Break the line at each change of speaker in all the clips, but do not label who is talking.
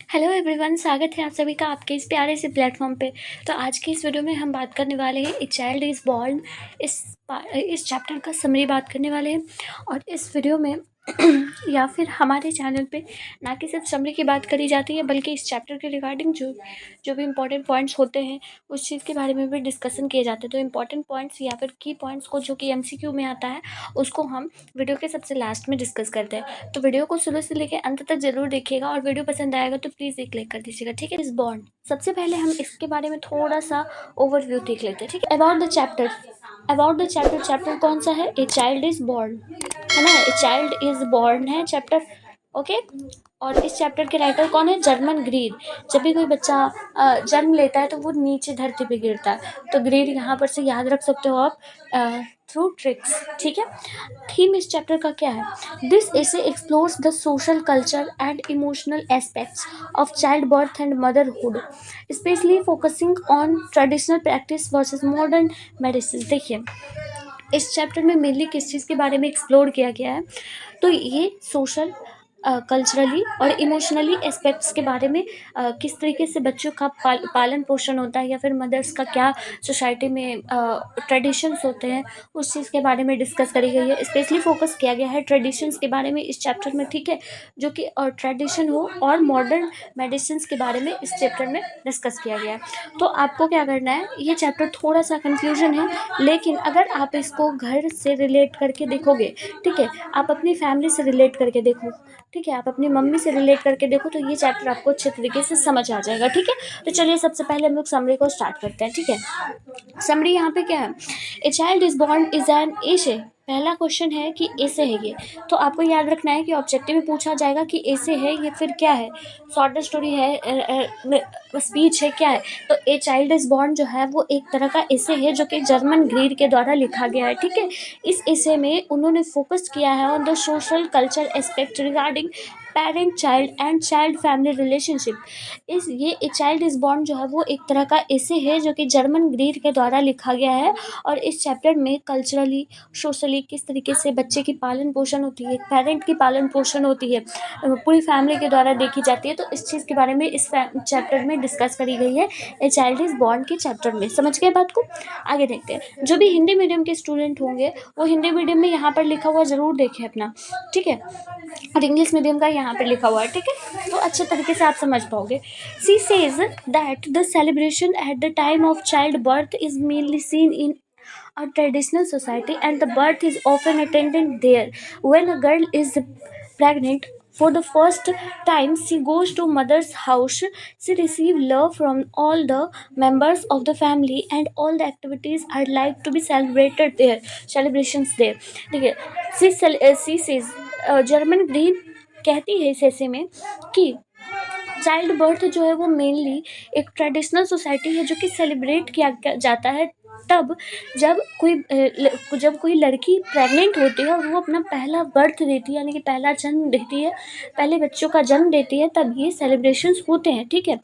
Hello everyone, स्वागत है आप सभी का आपके इस प्यारे से प्लेटफॉर्म पे। तो आज की इस वीडियो में हम बात करने वाले हैं ए चाइल्ड इज़ बॉर्न। इस चैप्टर का समरी बात करने वाले हैं। और इस वीडियो में या फिर हमारे चैनल पे ना कि सिर्फ समरी की बात करी जाती है, बल्कि इस चैप्टर के रिगार्डिंग जो जो भी इंपॉर्टेंट पॉइंट्स होते हैं उस चीज़ के बारे में भी डिस्कशन किए जाते हैं। तो इंपॉर्टेंट पॉइंट्स या फिर की पॉइंट्स को जो कि MCQ में आता है उसको हम वीडियो के सबसे लास्ट में डिस्कस करते हैं। तो वीडियो को शुरू से लेकर अंत तक जरूर देखिएगा और वीडियो पसंद आएगा तो प्लीज़ एक लाइक कर दीजिएगा, ठीक है। इस बॉन्ड सबसे पहले हम इसके बारे में थोड़ा सा ओवरव्यू देख लेते हैं, ठीक है। अबाउट द चैप्टर चैप्टर कौन सा है? ए चाइल्ड इज बॉर्न, है ना। ए चाइल्ड इज बॉर्न है चैप्टर, ओके। और इस चैप्टर के राइटर कौन है? Germaine Greer. जब भी कोई बच्चा जन्म लेता है तो वो नीचे धरती पे गिरता है, तो ग्रीड यहाँ पर से याद रख सकते हो आप थ्रू ट्रिक्स, ठीक है। थीम इस चैप्टर का क्या है? This essay explores the social culture and emotional aspects of child birth and motherhood, specially focusing on traditional practice versus modern medicine. देखिए, इस चैप्टर में मेनली किस चीज़ के बारे में एक्सप्लोर किया गया है? तो ये सोशल कल्चरली और इमोशनली एस्पेक्ट्स के बारे में किस तरीके से बच्चों का पालन पोषण होता है, या फिर मदर्स का क्या सोसाइटी में ट्रेडिशंस होते हैं, उस चीज़ के बारे में डिस्कस करी गई है। स्पेशली फोकस किया गया है ट्रेडिशंस के बारे में इस चैप्टर में, ठीक है, जो कि ट्रेडिशन हो और मॉडर्न मेडिसिन के बारे में इस चैप्टर में डिस्कस किया गया है। तो आपको क्या करना है, ये चैप्टर थोड़ा सा कन्फ्यूजन है, लेकिन अगर आप इसको घर से रिलेट करके देखोगे, ठीक है, आप अपनी फैमिली से रिलेट करके देखो, ठीक है, आप अपनी मम्मी से रिलेट करके देखो, तो ये चैप्टर आपको अच्छे तरीके से समझ आ जाएगा, ठीक है। तो चलिए सबसे पहले हम लोग समरी को स्टार्ट करते हैं, ठीक है। समरी यहाँ पे क्या है? ए child is born is an एशे। पहला क्वेश्चन है कि ऐसे है ये, तो आपको याद रखना है कि ऑब्जेक्टिव में पूछा जाएगा कि ऐसे है ये फिर क्या है, शॉर्ट स्टोरी है, स्पीच है, क्या है। तो ए चाइल्ड इज बॉर्न जो है वो एक तरह का ऐसे है जो कि जर्मन ग्रीड के द्वारा लिखा गया है, ठीक है। इस ऐसे में उन्होंने फोकस किया है on the social culture aspect regarding parent child and child family relationship. ये ए चाइल्ड इज बॉर्न जो है वो एक तरह का ऐसे है जो कि जर्मन ग्रीड के द्वारा लिखा गया है। और इस चैप्टर में कल्चरली सोशली किस तरीके से बच्चे की पालन पोषण होती है, पेरेंट की पालन पोषण होती है, पूरी फैमिली के द्वारा देखी जाती है, तो इस चीज़ के बारे में इस चैप्टर में डिस्कस करी गई है ए चाइल्ड इज बॉर्न के चैप्टर में। समझ गए बात को? आगे देखते हैं। जो भी हिंदी मीडियम के स्टूडेंट होंगे वो हिंदी मीडियम में यहाँ पर लिखा हुआ ज़रूर देखें अपना, ठीक है, और इंग्लिश मीडियम का यहाँ पर लिखा हुआ है, ठीक है, तो अच्छे तरीके से आप समझ पाओगे। She says that the celebration at the time of child birth is mainly seen in a traditional society, and the birth is often attended there. When a girl is pregnant for the first time, she goes to mother's house. She receives love from all the members of the family, and all the activities are like to be celebrated there. Celebrations there. देखिए, she says, German green कहती है इस ऐसे में कि child birth जो है वो मेनली एक ट्रेडिशनल सोसाइटी है जो कि सेलिब्रेट किया जाता है तब जब कोई लड़की प्रेग्नेंट होती है और वो अपना पहला बर्थ देती है, यानी कि पहला जन्म देती है, पहले बच्चों का जन्म देती है, तब ये सेलिब्रेशंस होते हैं, ठीक है।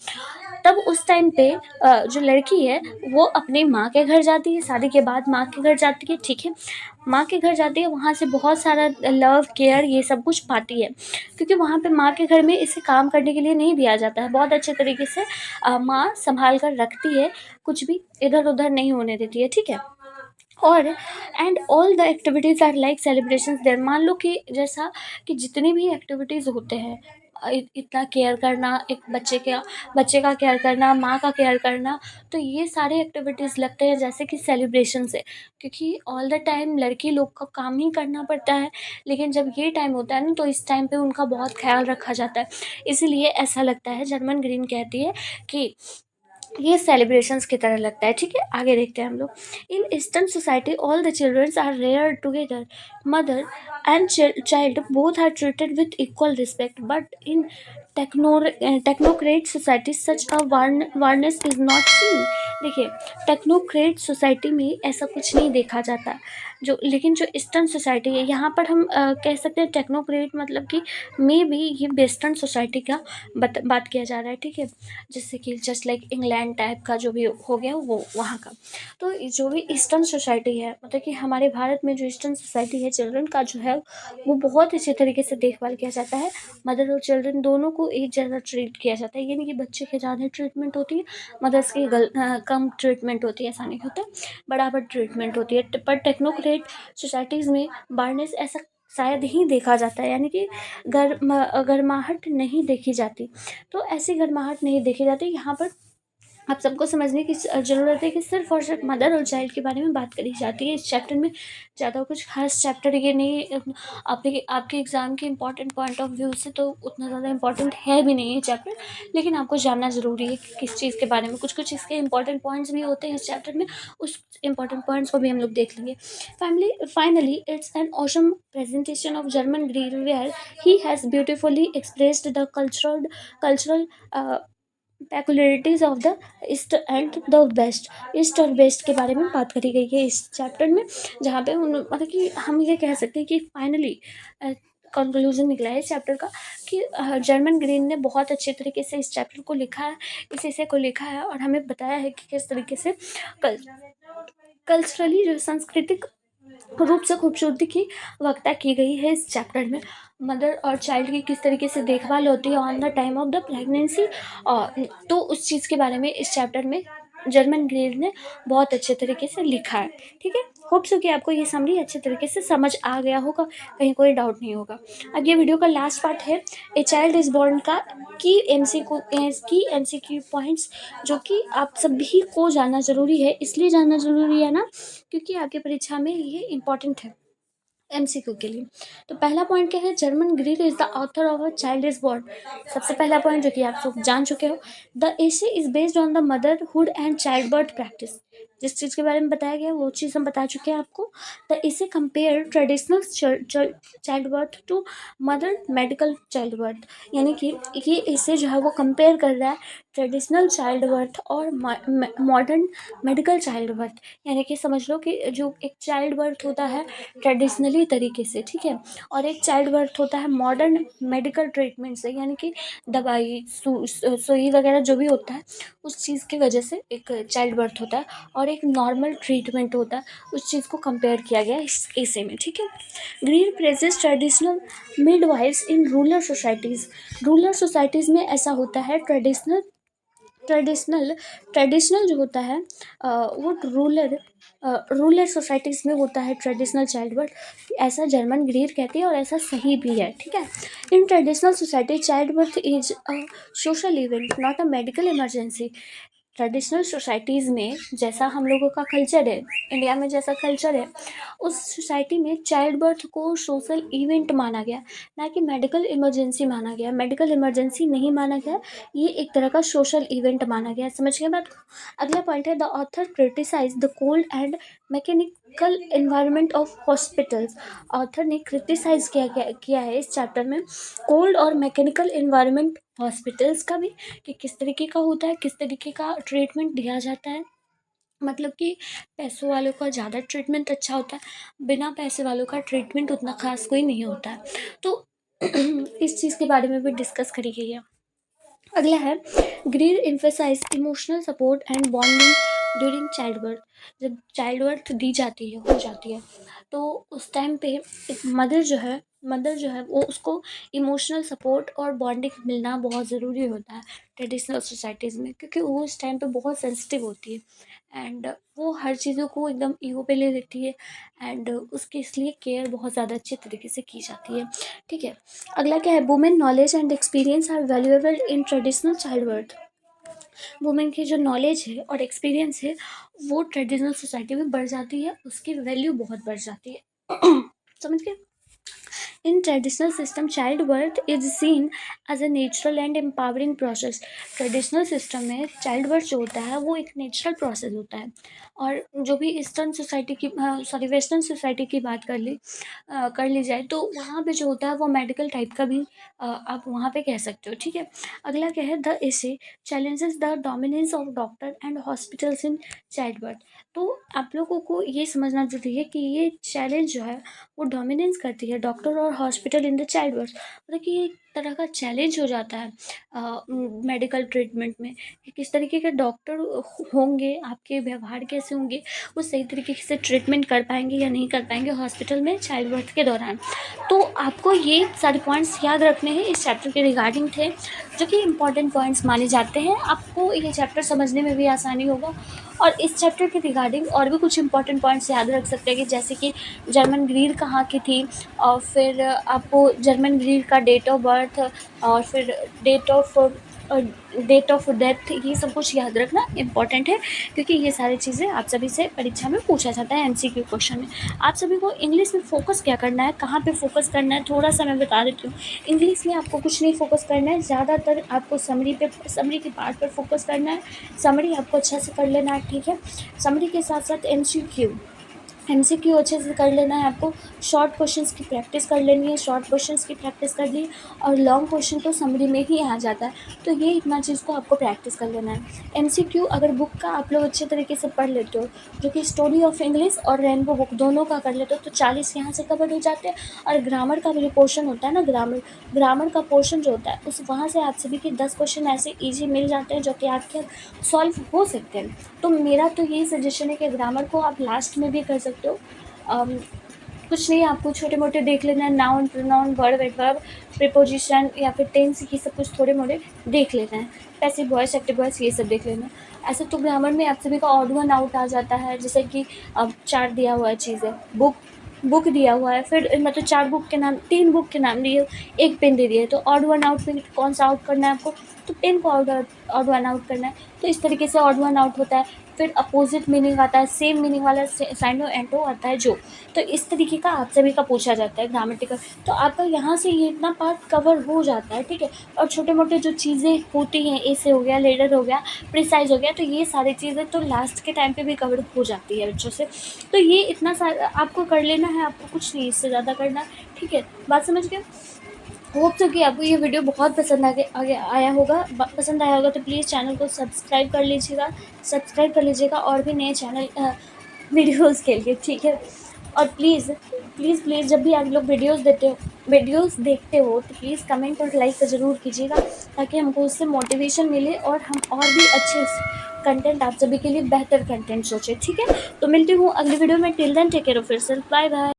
तब उस टाइम पे जो लड़की है वो अपनी माँ के घर जाती है, शादी के बाद माँ के घर जाती है, ठीक है। माँ के घर जाती है, वहाँ से बहुत सारा लव केयर ये सब कुछ पाती है, क्योंकि वहाँ पे माँ के घर में इसे काम करने के लिए नहीं दिया जाता है। बहुत अच्छे तरीके से माँ संभाल कर रखती है, कुछ भी इधर उधर नहीं होने देती है, ठीक है। और and all the activities are like celebrations there. मान लो कि जैसा कि जितनी भी एक्टिविटीज़ होते हैं, इतना केयर करना, एक बच्चे का केयर करना, माँ का केयर करना, तो ये सारे एक्टिविटीज़ लगते हैं जैसे कि सेलिब्रेशन से, क्योंकि ऑल द टाइम लड़की लोग का काम ही करना पड़ता है, लेकिन जब ये टाइम होता है ना तो इस टाइम पे उनका बहुत ख्याल रखा जाता है, इसीलिए ऐसा लगता है। जर्मन ग्रीन कहती है कि ये सेलिब्रेशंस की तरह लगता है, ठीक है। आगे देखते हैं हम लोग। In eastern society all the children are rear together, mother and child both are treated with equal respect, but in technocrat society such a warmness is not seen. देखिए, टेक्नोक्रेट सोसाइटी में ऐसा कुछ नहीं देखा जाता। लेकिन जो ईस्टर्न सोसाइटी है, यहाँ पर हम कह सकते हैं टेक्नोक्रेट, मतलब कि मे बी ये वेस्टर्न सोसाइटी का बात किया जा रहा है, ठीक है, जिससे कि जस्ट लाइक इंग्लैंड टाइप का जो भी हो गया वो वहाँ का। तो जो भी ईस्टर्न सोसाइटी है, मतलब कि हमारे भारत में जो ईस्टर्न सोसाइटी है, चिल्ड्रन का जो है वो बहुत अच्छे तरीके से देखभाल किया जाता है। मदर और चिल्ड्रन दोनों को एक जैसा ट्रीट किया जाता है, ये नहीं कि बच्चे की ज़्यादा ट्रीटमेंट होती है, मदर्स की कम ट्रीटमेंट होती है, ऐसा नहीं होता, बराबर ट्रीटमेंट होती है। पर टेक्नोक्रेट सोसाइटीज़ में बारनेस ऐसा शायद ही देखा जाता है, यानी कि गर्माहट नहीं देखी जाती। तो ऐसी गर्माहट नहीं देखी जाती यहाँ पर। आप सबको समझने की ज़रूरत है कि सिर्फ और सिर्फ मदर और चाइल्ड के बारे में बात करी जाती है इस चैप्टर में। ज़्यादा कुछ खास चैप्टर ये नहीं, आपके एग्ज़ाम के इंपॉर्टेंट पॉइंट ऑफ व्यू से तो उतना ज़्यादा इंपॉर्टेंट है भी नहीं ये चैप्टर, लेकिन आपको जानना ज़रूरी है कि किस चीज़ के बारे में। कुछ कुछ इसके इंपॉर्टेंट पॉइंट्स भी होते हैं इस चैप्टर में, उस इंपॉर्टेंट पॉइंट्स को भी हम लोग देख लेंगे। Finally it's an awesome presentation of Germaine Greer where he has beautifully expressed the cultural peculiarities of the east and the west. East और वेस्ट के बारे में बात करी गई है इस चैप्टर में, जहाँ पे मतलब कि हम ये कह सकते हैं कि फाइनली कंक्लूजन निकला है इस चैप्टर का कि जर्मन ग्रीन ने बहुत अच्छे तरीके से इस चैप्टर को लिखा है, इस हिस्से को लिखा है, और हमें बताया है कि किस तरीके से कल्चरली जो सांस्कृतिक रूप से खूबसूरती की वक्ता की गई है इस चैप्टर में। मदर और चाइल्ड की किस तरीके से देखभाल होती है on the time of the pregnancy, और तो उस चीज़ के बारे में इस चैप्टर में जर्मन ग्रीन ने बहुत अच्छे तरीके से लिखा है, ठीक है। होप सो कि आपको ये समरी अच्छे तरीके से समझ आ गया होगा, कहीं कोई डाउट नहीं होगा। अब ये वीडियो का लास्ट पार्ट है ए चाइल्ड इज बॉर्न का की पॉइंट्स, जो कि आप सभी को जानना ज़रूरी है। इसलिए जानना ज़रूरी है ना, क्योंकि आपकी परीक्षा में ये इंपॉर्टेंट है एमसीक्यू के लिए। तो पहला पॉइंट क्या है, German grill is the author of a child is born. सबसे पहला पॉइंट जो कि आप सब जान चुके हो, the essay is based on the motherhood and child birth practice. जिस चीज़ के बारे में बताया गया वो चीज़ हम बता चुके हैं आपको। The essay compare traditional child birth to mother medical child birth, यानी कि ये इसे जो है वो कंपेयर कर रहा है ट्रेडिशनल चाइल्ड बर्थ और मॉडर्न मेडिकल चाइल्ड बर्थ। यानी कि समझ लो कि जो एक चाइल्ड बर्थ होता है ट्रेडिशनली तरीके से, ठीक है, और एक चाइल्ड बर्थ होता है मॉडर्न मेडिकल ट्रीटमेंट से, यानी कि दवाई सुई वगैरह जो भी होता है उस चीज़ की वजह से एक चाइल्ड बर्थ होता है, और एक नॉर्मल ट्रीटमेंट होता है, उस चीज़ को कंपेयर किया गया इस ऐसे में, ठीक है। Green praises traditional midwives in rural societies में ऐसा होता है। ट्रेडिशनल जो होता है वो रूरल सोसाइटीज़ में होता है ट्रेडिशनल चाइल्ड बर्थ, ऐसा जर्मन ग्रीड कहती है और ऐसा सही भी है, ठीक है। In traditional society child birth is a social event not a medical emergency. Traditional societies में जैसा हम लोगों का कल्चर है, इंडिया में जैसा कल्चर है, उस सोसाइटी में चाइल्ड बर्थ को सोशल इवेंट माना गया, ना कि मेडिकल इमरजेंसी माना गया। मेडिकल इमरजेंसी नहीं माना गया, ये एक तरह का सोशल इवेंट माना गया। समझ गए बात को। अगला पॉइंट है, the author criticise the cold and mechanical environment of hospitals. Author ने क्रिटिसाइज किया है इस चैप्टर में कोल्ड और मैकेनिकल एनवायरनमेंट हॉस्पिटल्स का भी, कि किस तरीके का होता है, किस तरीके का ट्रीटमेंट दिया जाता है। मतलब कि पैसों वालों का ज़्यादा ट्रीटमेंट अच्छा होता है, बिना पैसे वालों का ट्रीटमेंट उतना खास कोई नहीं होता है। तो इस चीज़ के बारे में भी डिस्कस करी गई है। अगला है, Greer emphasise emotional support and bonding during child birth. जब चाइल्ड बर्थ दी जाती है, हो जाती है, तो उस टाइम पे एक मदर जो है वो उसको इमोशनल सपोर्ट और बॉन्डिंग मिलना बहुत ज़रूरी होता है ट्रेडिशनल सोसाइटीज़ में, क्योंकि वो उस टाइम पे बहुत सेंसिटिव होती है एंड वो हर चीज़ों को एकदम ईगो पे ले लेती है, एंड उसकी इसलिए केयर बहुत ज़्यादा अच्छे तरीके से की जाती है, ठीक है। अगला क्या है, women knowledge and experience are valuable in traditional child birth. Women की जो नॉलेज है और एक्सपीरियंस है वो ट्रेडिशनल सोसाइटी में बढ़ जाती है, उसकी वैल्यू बहुत बढ़ जाती है। समझ गए। In traditional system, childbirth is seen as a natural and empowering process. Traditional system में चाइल्ड बर्थ जो होता है वो एक नेचुरल प्रोसेस होता है। और जो भी ईस्टर्न सोसाइटी की वेस्टर्न सोसाइटी की बात कर ली जाए तो वहाँ पे जो होता है वो मेडिकल टाइप का भी आप वहाँ पे कह सकते हो। ठीक है, अगला क्या है, the essay challenges the dominance of doctor and hospitals in child birth. तो आप लोगों को ये समझना जरूरी है कि ये चैलेंज जो है वो डोमिनेंस करती है डॉक्टर और hospital in the child birth. मतलब कि एक तरह का चैलेंज हो जाता है मेडिकल ट्रीटमेंट में कि किस तरीके के डॉक्टर होंगे, आपके व्यवहार कैसे होंगे, वो सही तरीके से ट्रीटमेंट कर पाएंगे या नहीं कर पाएंगे हॉस्पिटल में चाइल्ड बर्थ के दौरान। तो आपको ये सारे पॉइंट्स याद रखने हैं, इस चैप्टर के रिगार्डिंग थे जो कि इम्पॉर्टेंट पॉइंट्स माने जाते हैं। आपको ये चैप्टर समझने में भी आसानी होगा। और इस चैप्टर के रिगार्डिंग और भी कुछ इंपॉर्टेंट पॉइंट्स याद रख सकते हैं कि जैसे कि जर्मन ग्रीड कहाँ की थी, और फिर आपको जर्मन ग्रीड का डेट ऑफ बर्थ, और फिर डेट ऑफ डेथ, ये सब कुछ याद रखना इम्पॉर्टेंट है क्योंकि ये सारी चीज़ें आप सभी से परीक्षा में पूछा जाता है एमसीक्यू क्वेश्चन में। आप सभी को इंग्लिश में फोकस क्या करना है, कहाँ पे फोकस करना है, थोड़ा सा मैं बता देती हूँ। इंग्लिश में आपको कुछ नहीं फोकस करना है, ज़्यादातर आपको समरी के पार्ट पर फोकस करना है। समरी आपको अच्छा से कर लेना है। ठीक है, समरी के साथ साथ एमसीक्यू अच्छे से कर लेना है आपको। शॉर्ट क्वेश्चंस की प्रैक्टिस कर लेनी है, शॉर्ट क्वेश्चंस की प्रैक्टिस कर ली, और लॉन्ग क्वेश्चन तो समरी में ही आ जाता है, तो ये इतना चीज़ को आपको प्रैक्टिस कर लेना है। एमसीक्यू अगर बुक का आप लोग अच्छे तरीके से पढ़ लेते हो, जो कि स्टोरी ऑफ इंग्लिश और रेनबो बुक दोनों का कर लेते हो, तो 40 यहाँ से कवर हो जाते हैं। और ग्रामर का भी जो पोर्शन होता है ना, ग्रामर का पोर्शन जो होता है उस वहाँ से आप सभी के 10 क्वेश्चन ऐसे ईजी मिल जाते हैं जो कि आपके सॉल्व हो सकते हैं। तो मेरा तो यही सजेशन है कि ग्रामर को आप लास्ट में भी कर सकते हो। कुछ नहीं, आपको छोटे मोटे देख लेना है, noun pronoun verb adverb preposition या फिर टेंस, ये सब कुछ थोड़े मोटे देख लेना है। पैसिव वॉइस एक्टिव वॉइस ये सब देख लेना। ऐसे तो ग्रामर में आप सभी का ऑड वन आउट आ जाता है, जैसे कि अब 4 दिया हुआ है चीज़ें, बुक दिया हुआ है, फिर मतलब 4 बुक के नाम, 3 बुक के नाम दिए, 1 पेन दे दिए, तो ऑड वन आउट में कौन सा आउट करना है आपको, तो पेन को ऑड वन आउट करना है। तो इस तरीके से ऑड वन आउट होता है। फिर अपोजिट मीनिंग आता है, सेम मीनिंग वाला साइनो एंटो आता है जो, तो इस तरीके का आप सभी का पूछा जाता है ग्रामेटिकल। तो आपका यहाँ से ये इतना पार्ट कवर हो जाता है। ठीक है, और छोटे मोटे जो चीज़ें होती हैं, ऐसे हो गया, लेडर हो गया, प्रिसाइज हो गया, तो ये सारी चीज़ें तो लास्ट के टाइम पे भी कवर हो जाती है बच्चों से। तो ये इतना सारा आपको कर लेना है, आपको कुछ नहीं इससे ज़्यादा करना है। ठीक है, बात समझ गए? होप सो कि आपको ये वीडियो बहुत पसंद आया होगा। पसंद आया होगा तो प्लीज़ चैनल को सब्सक्राइब कर लीजिएगा और भी नए चैनल वीडियोस के लिए। ठीक है, और प्लीज़ प्लीज़ प्लीज़ जब भी आप लोग वीडियोस देखते हो तो प्लीज़ कमेंट और लाइक ज़रूर कीजिएगा, ताकि हमको उससे मोटिवेशन मिले और हम और भी अच्छे कंटेंट आप सभी के लिए बेहतर कंटेंट सोचें। ठीक है, तो मिलती हूँ अगली वीडियो में। Till then take care of yourself, bye bye.